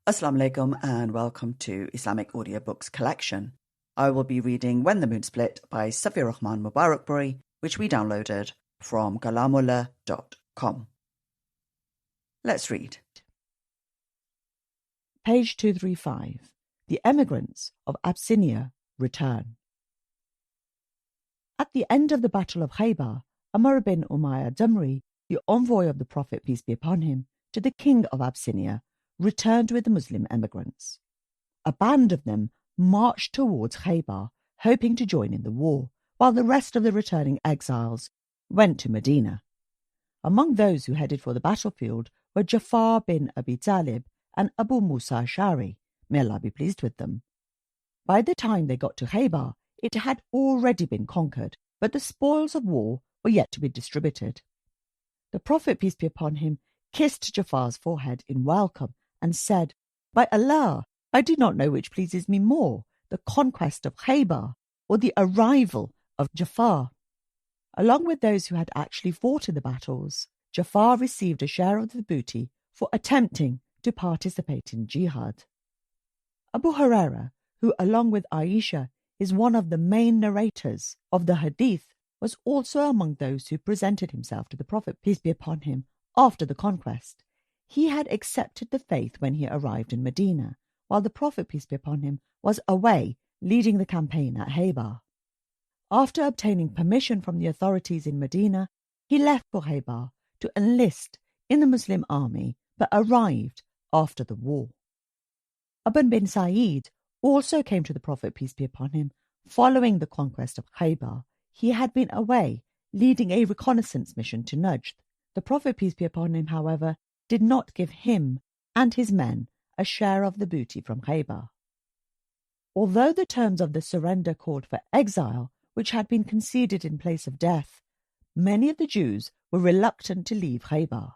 Assalamu alaikum and welcome to Islamic Audiobooks collection. I will be reading When the Moon Split by Safiur R Mubarakpuri, which we downloaded from kalamullah.com. Let's read. Page 235. The Emigrants of Abyssinia Return. At the end of the Battle of Khaybar, Amr bin Umayyah Damri, the envoy of the Prophet, peace be upon him, to the king of Abyssinia, returned with the Muslim emigrants. A band of them marched towards Khaybar, hoping to join in the war, while the rest of the returning exiles went to Medina. Among those who headed for the battlefield were Jafar bin Abi Talib and Abu Musa Ash'ari, may Allah be pleased with them. By the time they got to Khaybar, it had already been conquered, but the spoils of war were yet to be distributed. The Prophet, peace be upon him, kissed Jafar's forehead in welcome and said, "By Allah, I do not know which pleases me more, the conquest of Khaybar or the arrival of Jafar." Along with those who had actually fought in the battles, Jafar received a share of the booty for attempting to participate in jihad. Abu Hurairah, who along with Aisha is one of the main narrators of the hadith, was also among those who presented himself to the Prophet, peace be upon him, after the conquest. He had accepted the faith when he arrived in Medina, while the Prophet, peace be upon him, was away leading the campaign at Khaybar. After obtaining permission from the authorities in Medina, he left for Khaybar to enlist in the Muslim army, but arrived after the war. Aban bin Sa'id also came to the Prophet, peace be upon him, following the conquest of Khaybar. He had been away leading a reconnaissance mission to Najd. The Prophet, peace be upon him, however, did not give him and his men a share of the booty from Khaybar. Although the terms of the surrender called for exile, which had been conceded in place of death, many of the Jews were reluctant to leave Khaybar.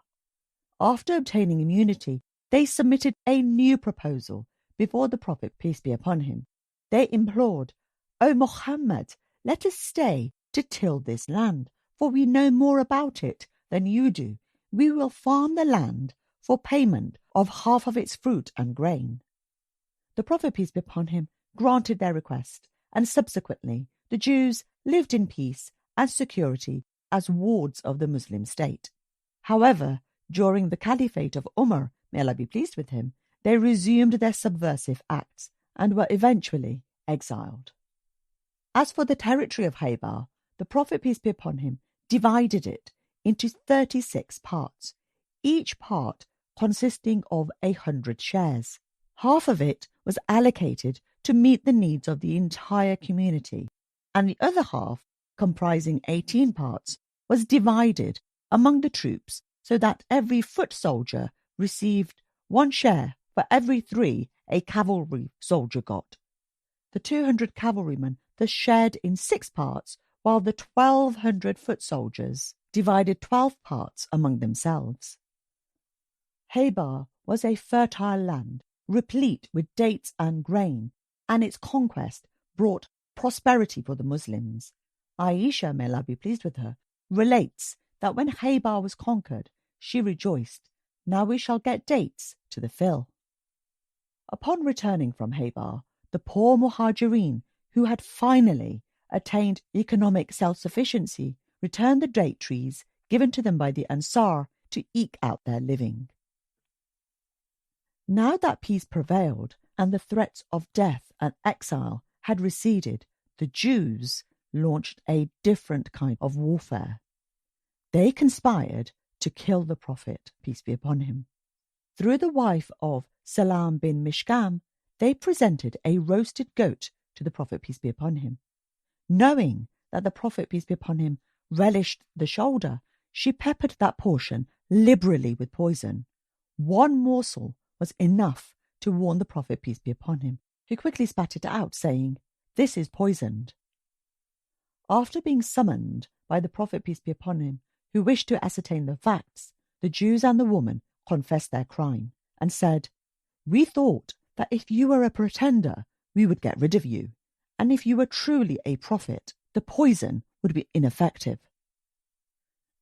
After obtaining immunity, they submitted a new proposal before the Prophet, peace be upon him. They implored, "O Muhammad, let us stay to till this land, for we know more about it than you do. We will farm the land for payment of half of its fruit and grain." The Prophet, peace be upon him, granted their request, and subsequently the Jews lived in peace and security as wards of the Muslim state. However, during the caliphate of Umar, may Allah be pleased with him, they resumed their subversive acts and were eventually exiled. As for the territory of Khaybar, the Prophet, peace be upon him, divided it into 36 parts, each part consisting of 100 shares. Half of it was allocated to meet the needs of the entire community, and the other half, comprising 18 parts, was divided among the troops so that every foot soldier received 1 share for every 3 a cavalry soldier got. The 200 cavalrymen thus shared in 6 parts, while the 1,200 foot soldiers divided 12 parts among themselves. Khaybar was a fertile land, replete with dates and grain, and its conquest brought prosperity for the Muslims. Aisha, may Allah be pleased with her, relates that when Khaybar was conquered, she rejoiced, "Now we shall get dates to the fill." Upon returning from Khaybar, the poor Muhajirin, who had finally attained economic self-sufficiency, returned the date trees given to them by the Ansar to eke out their living. Now that peace prevailed and the threats of death and exile had receded, the Jews launched a different kind of warfare. They conspired to kill the Prophet, peace be upon him. Through the wife of Salam bin Mishkam, they presented a roasted goat to the Prophet, peace be upon him. Knowing that the Prophet, peace be upon him, relished the shoulder, she peppered that portion liberally with poison. 1 morsel was enough to warn the Prophet, peace be upon him, who quickly spat it out, saying, "This is poisoned." After being summoned by the Prophet, peace be upon him, who wished to ascertain the facts, the Jews and the woman confessed their crime and said, "We thought that if you were a pretender, we would get rid of you, and if you were truly a prophet, the poison would be ineffective."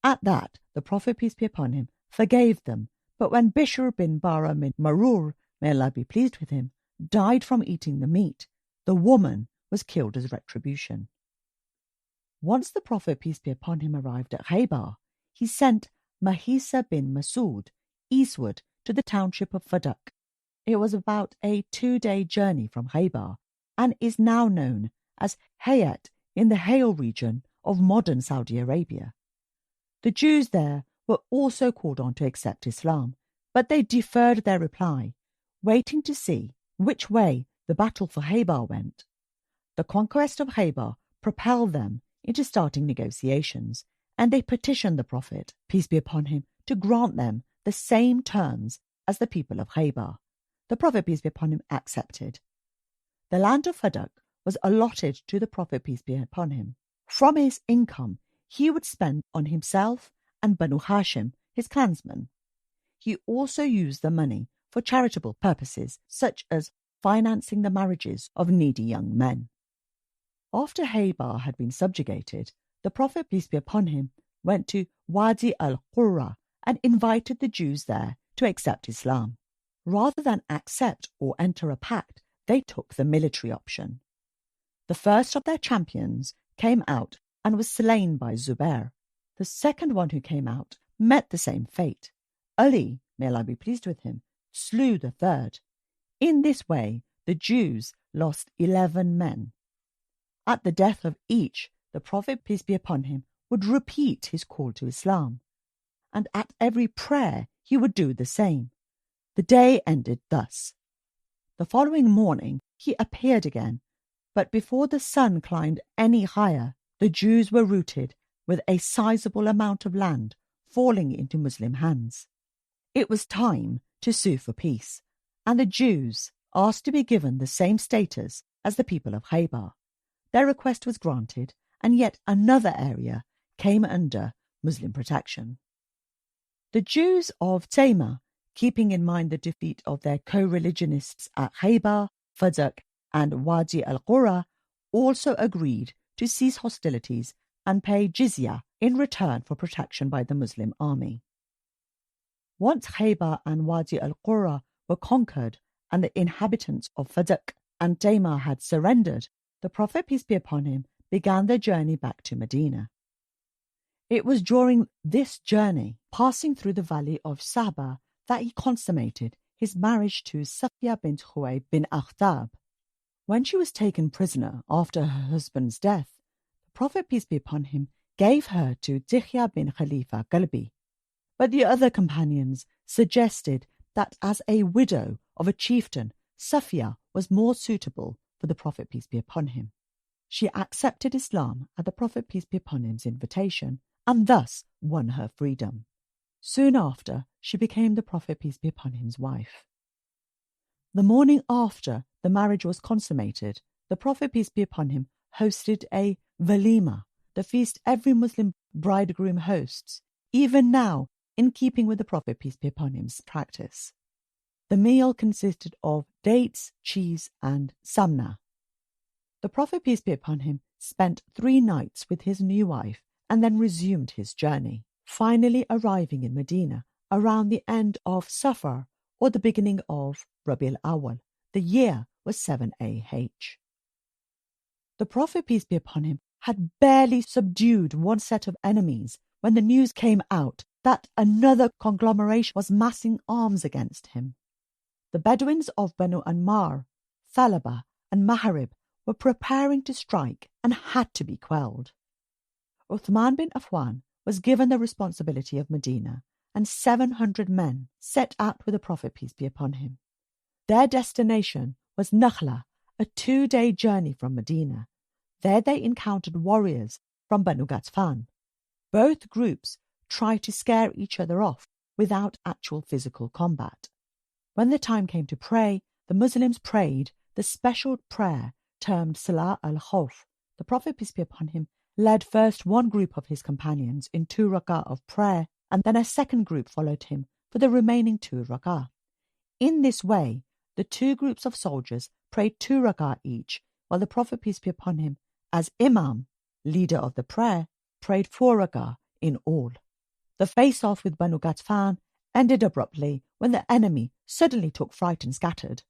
At that, the Prophet, peace be upon him, forgave them, but when Bishr bin Bara bin Marur may Allah be pleased with him, died from eating the meat. The woman was killed as retribution. Once the Prophet, peace be upon him, arrived at Khaybar, he sent Mahisa bin Masood eastward to the township of Fadak. It was about a 2-day journey from Khaybar and is now known as Hayat in the Hale region of modern Saudi Arabia. The Jews there were also called on to accept Islam, but they deferred their reply, waiting to see which way the battle for Khaybar went. The conquest of Khaybar propelled them into starting negotiations, and they petitioned the Prophet, peace be upon him, to grant them the same terms as the people of Khaybar. The Prophet, peace be upon him, accepted. The land of Fadak was allotted to the Prophet, peace be upon him. From his income, he would spend on himself and Banu Hashim, his clansmen. He also used the money for charitable purposes, such as financing the marriages of needy young men. After Khaybar had been subjugated, the Prophet, peace be upon him, went to Wadi al-Qurra and invited the Jews there to accept Islam. Rather than accept or enter a pact, they took the military option. The first of their champions came out and was slain by Zubair. The second one who came out met the same fate. Ali, may Allah be pleased with him, slew the third. In this way, the Jews lost 11 men. At the death of each, the Prophet, peace be upon him, would repeat his call to Islam, and at every prayer he would do the same. The day ended thus. The following morning he appeared again, but before the sun climbed any higher, the Jews were routed, with a sizable amount of land falling into Muslim hands. It was time to sue for peace, and the Jews asked to be given the same status as the people of Khaybar. Their request was granted, and yet another area came under Muslim protection. The Jews of Taymah, keeping in mind the defeat of their co-religionists at Khaybar, Fadak, and Wadi al-Qura, also agreed to cease hostilities and pay jizya in return for protection by the Muslim army. Once Khaybar and Wadi al-Qura were conquered and the inhabitants of Fadak and Taymah had surrendered, the Prophet, peace be upon him, began their journey back to Medina. It was during this journey, passing through the valley of Sahba, that he consummated his marriage to Safiya bint Huwayb bin Akhtab. When she was taken prisoner after her husband's death, the Prophet, peace be upon him, gave her to Dihya bin Khalifa Galbi. But the other companions suggested that as a widow of a chieftain, Safiya was more suitable for the Prophet, peace be upon him. She accepted Islam at the Prophet, peace be upon him's invitation, and thus won her freedom. Soon after, she became the Prophet, peace be upon him's wife. The morning after the marriage was consummated, the Prophet, peace be upon him, hosted a walima, the feast every Muslim bridegroom hosts, even now in keeping with the Prophet, peace be upon him's practice. The meal consisted of dates, cheese, and samna. The Prophet, peace be upon him, spent 3 nights with his new wife and then resumed his journey, finally arriving in Medina around the end of Safar or the beginning of Rabi' al-Awwal. The year was 7 AH. The Prophet, peace be upon him, had barely subdued one set of enemies when the news came out that another conglomeration was massing arms against him. The Bedouins of Banu Anmar, Thalaba, and Maharib were preparing to strike and had to be quelled. Uthman bin Affan was given the responsibility of Medina, and 700 men set out with the Prophet, peace be upon him. Their destination was Nakhla, a 2-day journey from Medina. There they encountered warriors from Banu Ghatfan. Both groups tried to scare each other off without actual physical combat. When the time came to pray, the Muslims prayed the special prayer termed Salah al-Khawf. The Prophet, peace be upon him, led first one group of his companions in 2 rak'ah of prayer, and then a second group followed him for the remaining 2 rak'ah. In this way, the 2 groups of soldiers prayed 2 rak'ah each, while the Prophet, peace be upon him, as Imam, leader of the prayer, prayed 4 rak'ah in all. The face-off with Banu Ghatfan ended abruptly when the enemy suddenly took fright and scattered.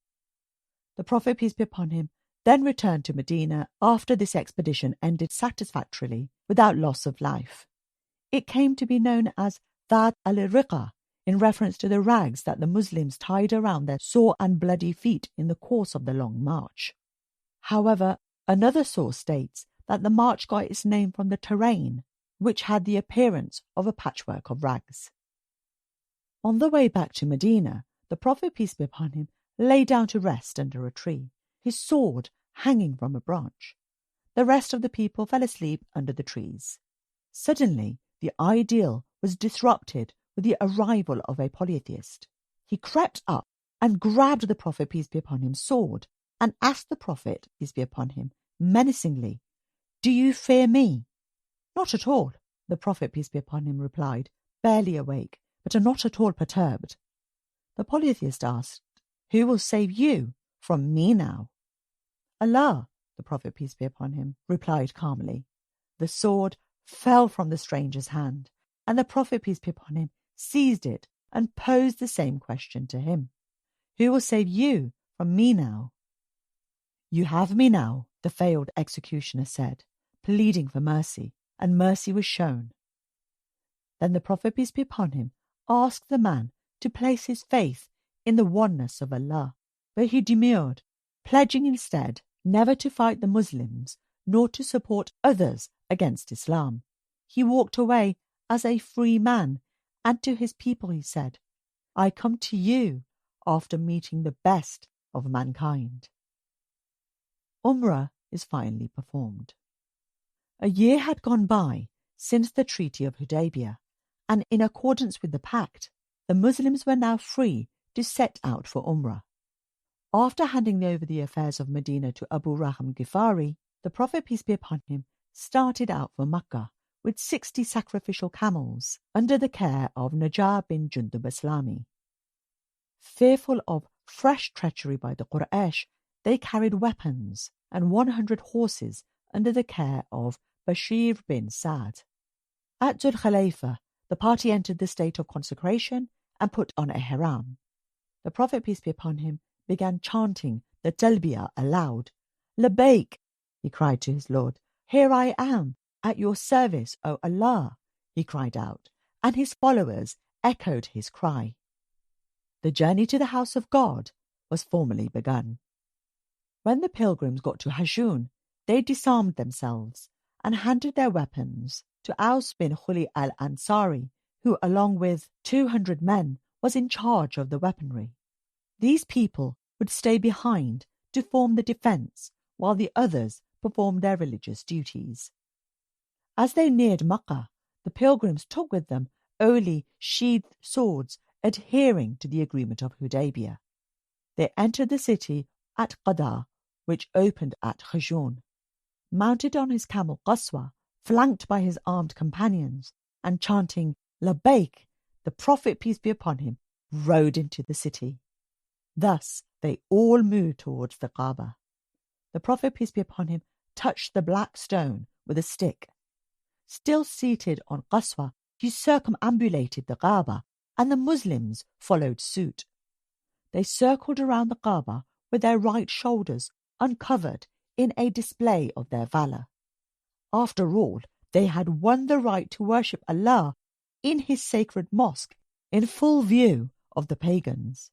The Prophet, peace be upon him, then returned to Medina after this expedition ended satisfactorily without loss of life. It came to be known as Dhat al-Riqa, in reference to the rags that the Muslims tied around their sore and bloody feet in the course of the long march. However, another source states that the march got its name from the terrain, which had the appearance of a patchwork of rags. On the way back to Medina, the Prophet, peace be upon him, lay down to rest under a tree, his sword hanging from a branch. The rest of the people fell asleep under the trees. Suddenly, the ideal was disrupted with the arrival of a polytheist. He crept up and grabbed the Prophet, peace be upon him, sword, and asked the Prophet, peace be upon him, menacingly, "Do you fear me?" "Not at all," the Prophet, peace be upon him, replied, barely awake, but not at all perturbed. The polytheist asked, "Who will save you from me now?" "Allah," the Prophet, peace be upon him, replied calmly. The sword fell from the stranger's hand, and the Prophet, peace be upon him, seized it and posed the same question to him. "Who will save you from me now?" "You have me now," the failed executioner said, pleading for mercy, and mercy was shown. Then the Prophet, peace be upon him, asked the man to place his faith in the oneness of Allah, but he demurred, pledging instead never to fight the Muslims nor to support others against Islam. He walked away as a free man, and to his people he said, "I come to you after meeting the best of mankind." Umrah is finally performed. A year had gone by since the Treaty of Hudaybiyah, and in accordance with the pact, the Muslims were now free to set out for Umrah. After handing over the affairs of Medina to Abu Raham Ghifari, the Prophet, peace be upon him, started out for Makkah with 60 sacrificial camels under the care of Najjar bin Jundub Islami. Fearful of fresh treachery by the Quraysh, they carried weapons and 100 horses under the care of Bashir bin Sa'd. At Dhul Khalifa, the party entered the state of consecration and put on a ihram. The Prophet, peace be upon him, began chanting the talbiyah aloud. "Labbaik," he cried to his Lord. "Here I am, at your service, O Allah," he cried out, and his followers echoed his cry. The journey to the house of God was formally begun. When the pilgrims got to Hajjun, they disarmed themselves and handed their weapons to Aus bin Khuli al-Ansari, who, along with 200 men, was in charge of the weaponry. These people would stay behind to form the defence, while the others performed their religious duties. As they neared Makkah, the pilgrims took with them only sheathed swords adhering to the agreement of Hudaybiyah. They entered the city at Qada, which opened at Hajjun. Mounted on his camel Qaswa, flanked by his armed companions, and chanting Labbaik, the Prophet, peace be upon him, rode into the city. Thus they all moved towards the Kaaba. The Prophet, peace be upon him, touched the black stone with a stick. Still seated on Qaswa, he circumambulated the Kaaba, and the Muslims followed suit. They circled around the Kaaba with their right shoulders uncovered in a display of their valour. After all, they had won the right to worship Allah in his sacred mosque in full view of the pagans.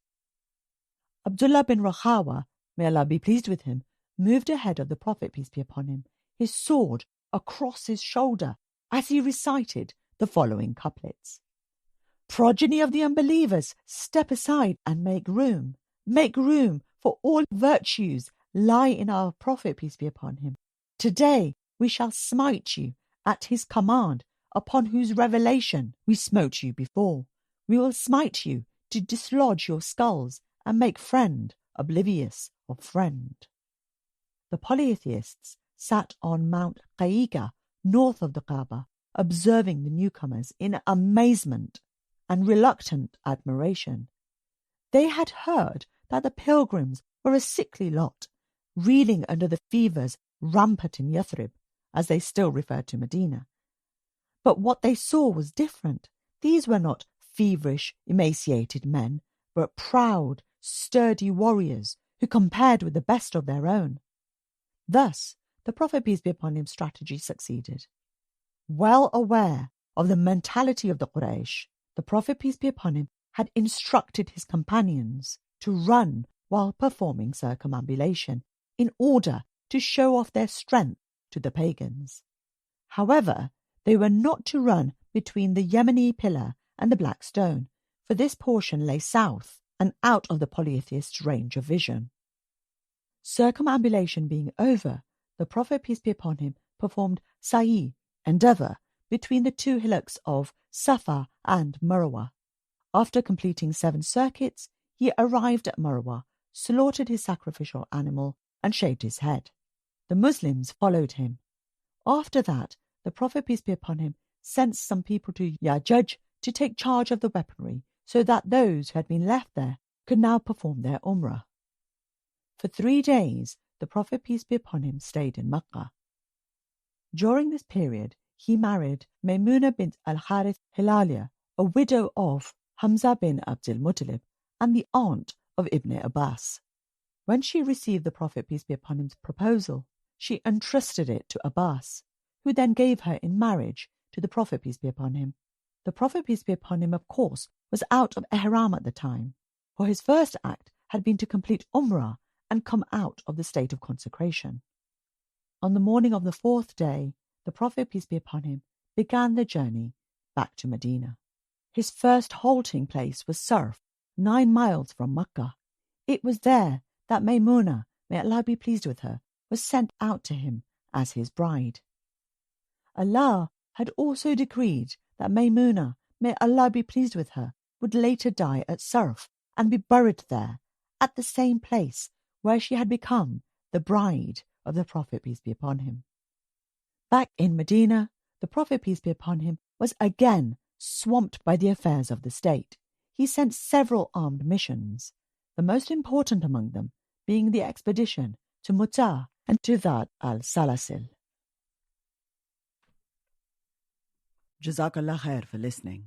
Abdullah bin Rahawa, may Allah be pleased with him, moved ahead of the Prophet, peace be upon him, his sword across his shoulder, as he recited the following couplets. "Progeny of the unbelievers, step aside and make room. Make room, for all virtues lie in our Prophet, peace be upon him. Today we shall smite you at his command, upon whose revelation we smote you before. We will smite you to dislodge your skulls and make friend oblivious of friend." The polytheists sat on Mount Qaiqa, north of the Kaaba, observing the newcomers in amazement and reluctant admiration. They had heard that the pilgrims were a sickly lot, reeling under the fevers rampant in Yathrib, as they still referred to Medina. But what they saw was different. These were not feverish, emaciated men, but proud, sturdy warriors who compared with the best of their own. Thus, the Prophet peace be upon him strategy succeeded. Well aware of the mentality of the Quraysh, the Prophet peace be upon him had instructed his companions to run while performing circumambulation in order to show off their strength to the pagans. However, they were not to run between the Yemeni pillar and the Black Stone, for this portion lay south and out of the polytheists' range of vision. Circumambulation being over, the Prophet peace be upon him performed sa'i, endeavour, between the two hillocks of Safa and Marwa. After completing 7 circuits, he arrived at Marwa, slaughtered his sacrificial animal, and shaved his head. The Muslims followed him. After that, the Prophet peace be upon him sent some people to Ya'juj to take charge of the weaponry, so that those who had been left there could now perform their Umrah. For 3 days, the Prophet peace be upon him stayed in Makkah. During this period, he married Maymuna bint al-Harith Hilaliya, a widow of Hamza bin Abdul Muttalib and the aunt of Ibn Abbas. When she received the Prophet peace be upon him's proposal, she entrusted it to Abbas, who then gave her in marriage to the Prophet peace be upon him. The Prophet peace be upon him, of course, was out of Ihram at the time, for his first act had been to complete Umrah and come out of the state of consecration. On the morning of the 4th day, the Prophet peace be upon him began the journey back to Medina. His first halting place was Surf, 9 miles from Makkah. It was there that Maymuna, may Allah be pleased with her, was sent out to him as his bride. Allah had also decreed that Maymuna, may Allah be pleased with her, would later die at Surf and be buried there, at the same place where she had become the bride of the Prophet peace be upon him. Back in Medina, the Prophet peace be upon him was again swamped by the affairs of the state. He sent several armed missions, the most important among them being the expedition to Muta and to Dhat al-Salasil. Jazakallah khair for listening.